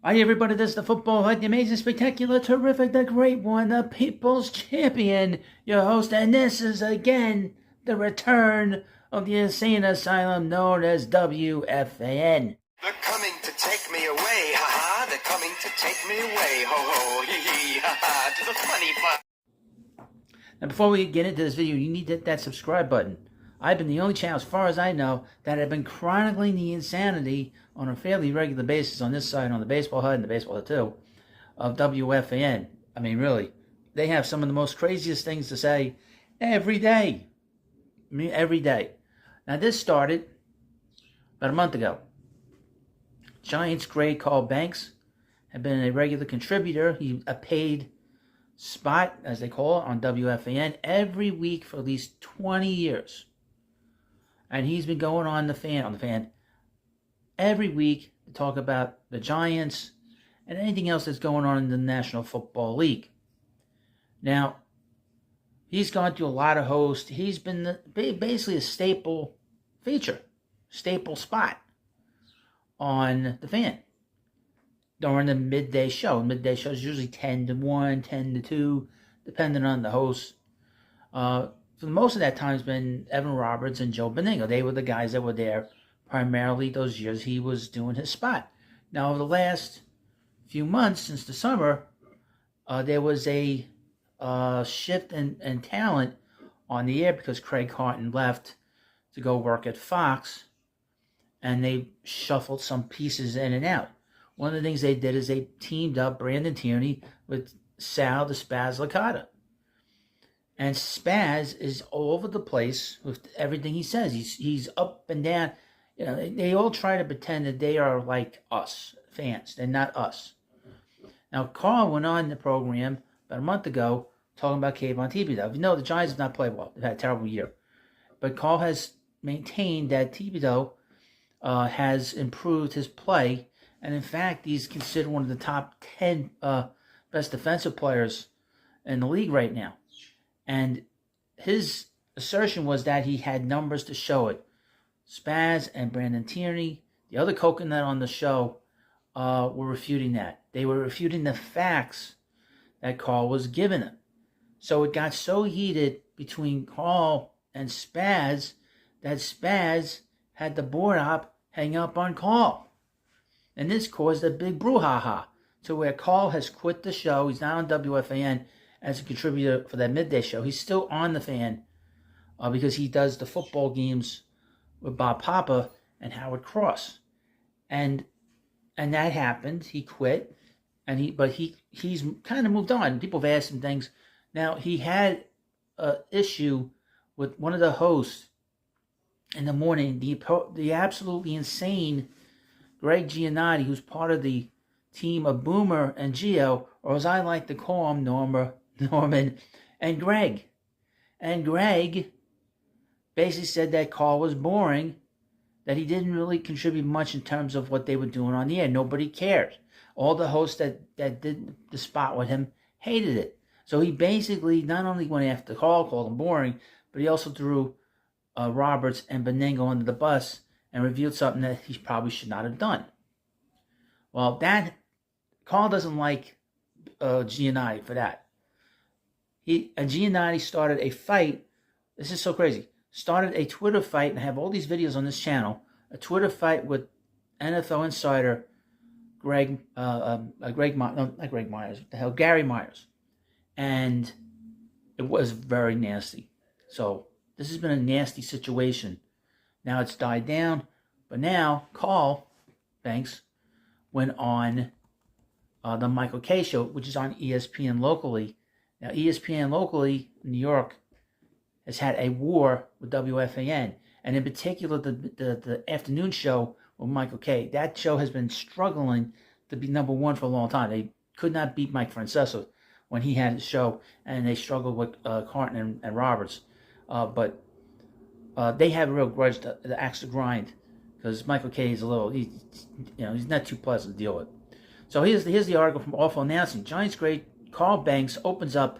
Hi everybody, this is the football hype, the amazing, spectacular, terrific, the great one, the people's champion, your host, and this is again the return of the insane asylum known as WFAN. They're coming to take me away, ha-ha, they're coming to take me away, ho-ho, hee-hee, ha-ha, to the funny farm. Now before we get into this video, you need to hit that subscribe button. I've been the only channel, as far as I know, that have been chronicling the insanity on a fairly regular basis on this side, on the Baseball Hut and the Baseball Hut 2, of WFAN. I mean, really, they have some of the most craziest things to say every day. I mean, every day. Now, this started about a month ago. Giants great Carl Banks had been a regular contributor. He a paid spot, as they call it, on WFAN every week for at least 20 years. And he's been going on the fan every week to talk about the Giants and anything else that's going on in the National Football League. Now, he's gone through a lot of hosts. He's been basically a staple feature, staple spot on the fan during the midday show. Midday show is usually 10 to 1, 10 to 2, depending on the host. For most of that time, it's been Evan Roberts and Joe Benigno. They were the guys that were there primarily those years he was doing his spot. Now, over the last few months, since the summer, there was a shift in talent on the air because Craig Carton left to go work at Fox, and they shuffled some pieces in and out. One of the things they did is they teamed up Brandon Tierney with Sal the Spaz Licata. And Spaz is all over the place with everything he says. He's up and down. You know, they all try to pretend that they are like us, fans. They're not us. Now, Carl went on the program about a month ago talking about Kayvon Thibodeau. You know, the Giants have not played well. They've had a terrible year. But Carl has maintained that Thibodeau has improved his play. And in fact, he's considered one of the top 10 best defensive players in the league right now. And his assertion was that he had numbers to show it. Spaz and Brandon Tierney, the other coconut on the show, were refuting that. They were refuting the facts that Carl was giving them. So it got so heated between Carl and Spaz that Spaz had the board op hang up on Carl. And this caused a big brouhaha to where Carl has quit the show. He's not on WFAN as a contributor for that midday show. He's still on the fan because he does the football games with Bob Papa and Howard Cross. And that happened. He quit. But he's kind of moved on. People have asked him things. Now, he had an issue with one of the hosts in the morning, the absolutely insane Greg Giannotti, who's part of the team of Boomer and Gio, or as I like to call him, Norman and Greg. And Greg basically said that Carl was boring, that he didn't really contribute much in terms of what they were doing on the air. Nobody cared. All the hosts that did the spot with him hated it. So he basically not only went after Carl, called him boring, but he also threw Roberts and Benigno under the bus and revealed something that he probably should not have done. Well, Carl doesn't like Giannotti for that. Giannotti started a fight. This is so crazy. Started a Twitter fight, and I have all these videos on this channel. A Twitter fight with NFL insider Gary Myers, and it was very nasty. So this has been a nasty situation. Now it's died down, but now Carl Banks went on the Michael Kay show, which is on ESPN locally. Now, ESPN locally in New York has had a war with WFAN, and in particular the afternoon show with Michael Kay. That show has been struggling to be number one for a long time. They could not beat Mike Francesa when he had his show, and they struggled with Carton and Roberts. But they have a real grudge, the axe to grind, because Michael Kay is he's not too pleasant to deal with. So here's the article from Awful Announcing. Giants great Carl Banks opens up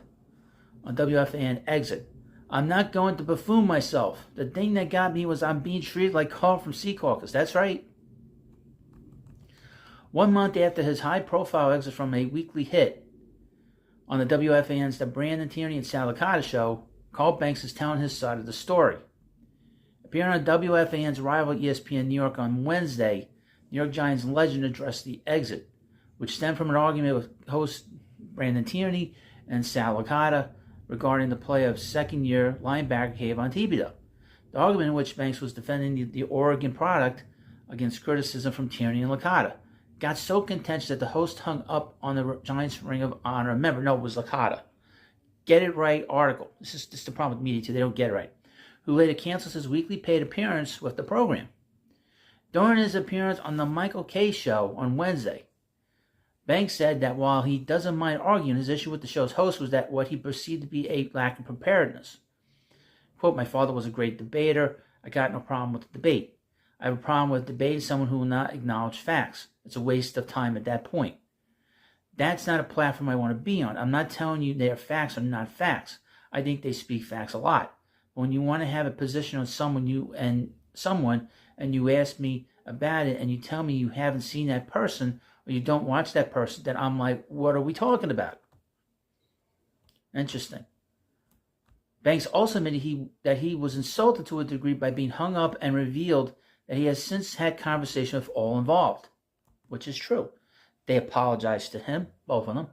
on WFAN exit. I'm not going to buffoon myself. The thing that got me was I'm being treated like Carl from Sea Caucus. That's right. 1 month after his high-profile exit from a weekly hit on the WFAN's The Brandon Tierney and Sal Licata show, Carl Banks is telling his side of the story. Appearing on WFAN's rival ESPN New York on Wednesday, New York Giants legend addressed the exit, which stemmed from an argument with host Brandon Tierney and Sal Licata regarding the play of second-year linebacker Kayvon Thibodeau. The argument in which Banks was defending the Oregon product against criticism from Tierney and Licata got so contentious that the host hung up on the Giants' Ring of Honor member. No, it was Licata. Get It Right article. This is the problem with media too. They don't get it right. Who later cancels his weekly paid appearance with the program. During his appearance on the Michael Kay show on Wednesday, Banks said that while he doesn't mind arguing, his issue with the show's host was that what he perceived to be a lack of preparedness. Quote, "My father was a great debater. I got no problem with the debate. I have a problem with debating someone who will not acknowledge facts. It's a waste of time at that point. That's not a platform I want to be on. I'm not telling you they are facts or not facts. I think they speak facts a lot. But when you want to have a position on someone and you ask me about it and you tell me you haven't seen that person or you don't watch that person, then I'm like, what are we talking about?" Interesting. Banks also admitted that he was insulted to a degree by being hung up and revealed that he has since had conversation with all involved, which is true. They apologized to him, both of them.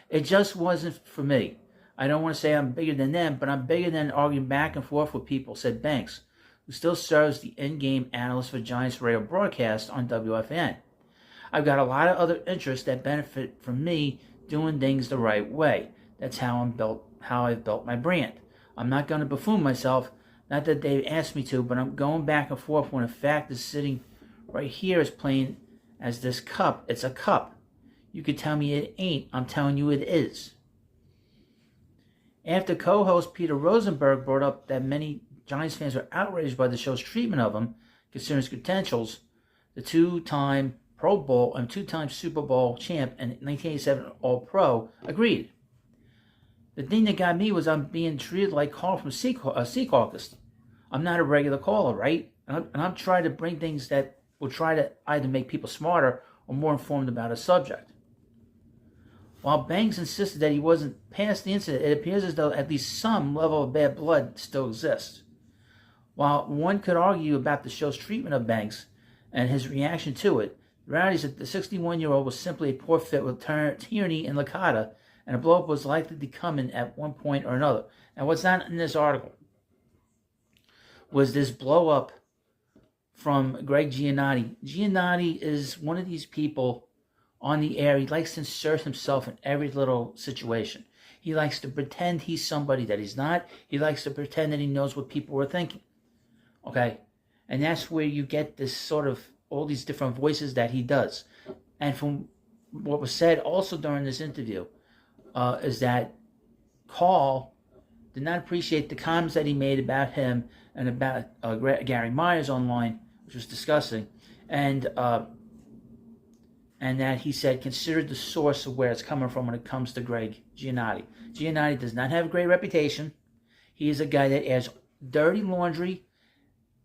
"It just wasn't for me. I don't want to say I'm bigger than them, but I'm bigger than arguing back and forth with people," said Banks, who still serves the in-game analyst for Giants radio broadcast on WFAN. "I've got a lot of other interests that benefit from me doing things the right way. That's how I've built my brand. I'm not going to buffoon myself. Not that they asked me to, but I'm going back and forth when a fact is sitting right here as plain as this cup. It's a cup. You could tell me it ain't. I'm telling you it is." After co-host Peter Rosenberg brought up that many Giants fans were outraged by the show's treatment of him, considering his credentials, the two-time Pro Bowl and two-time Super Bowl champ and 1987 All-Pro agreed. "The thing that got me was I'm being treated like Carl from Sea Caucus. I'm not a regular caller, right? And I'm trying to bring things that will try to either make people smarter or more informed about a subject." While Banks insisted that he wasn't past the incident, it appears as though at least some level of bad blood still exists. While one could argue about the show's treatment of Banks and his reaction to it, the reality is that the 61-year-old was simply a poor fit with Tierney and Licata, and a blow-up was likely to come in at one point or another. Now, what's not in this article was this blow-up from Greg Giannotti. Giannotti is one of these people on the air. He likes to insert himself in every little situation. He likes to pretend he's somebody that he's not. He likes to pretend that he knows what people are thinking. Okay? And that's where you get this sort of, all these different voices that he does. And from what was said also during this interview, is that Carl did not appreciate the comments that he made about him and about Gary Myers online, which was disgusting, and that he said consider the source of where it's coming from when it comes to Greg Giannotti. Giannotti does not have a great reputation. He is a guy that airs dirty laundry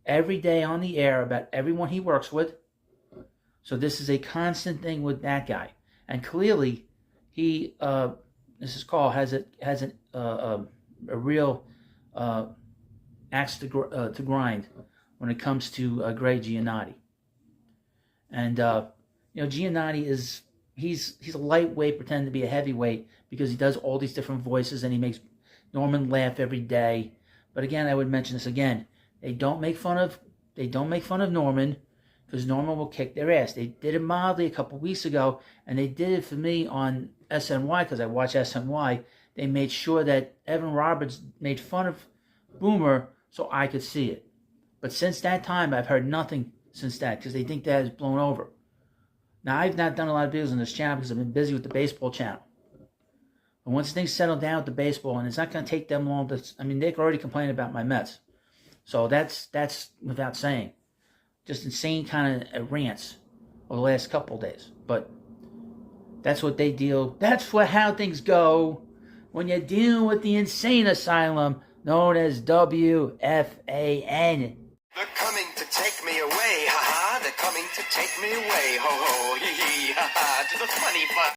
every day on the air about everyone he works with. So this is a constant thing with that guy, and clearly he. Mrs. Carl has a real axe to grind when it comes to Greg Giannotti, and Giannotti he's a lightweight pretending to be a heavyweight because he does all these different voices and he makes Norman laugh every day. But again, I would mention this again: they don't make fun of Norman because Norman will kick their ass. They did it mildly a couple weeks ago, and they did it for me on SNY because I watch SNY. They made sure that Evan Roberts made fun of Boomer so I could see it. But since that time, I've heard nothing since that because they think that is blown over. Now, I've not done a lot of videos on this channel because I've been busy with the baseball channel. But once things settle down with the baseball, and it's not going to take them long, they're already complaining about my Mets. So that's without saying. Just insane kind of rants over the last couple of days. But that's what they deal. That's how things go when you're dealing with the insane asylum known as WFAN. They're coming to take me away, haha. They're they're coming to take me away. Ho ho, hee hee, ha ha, to the funny farm.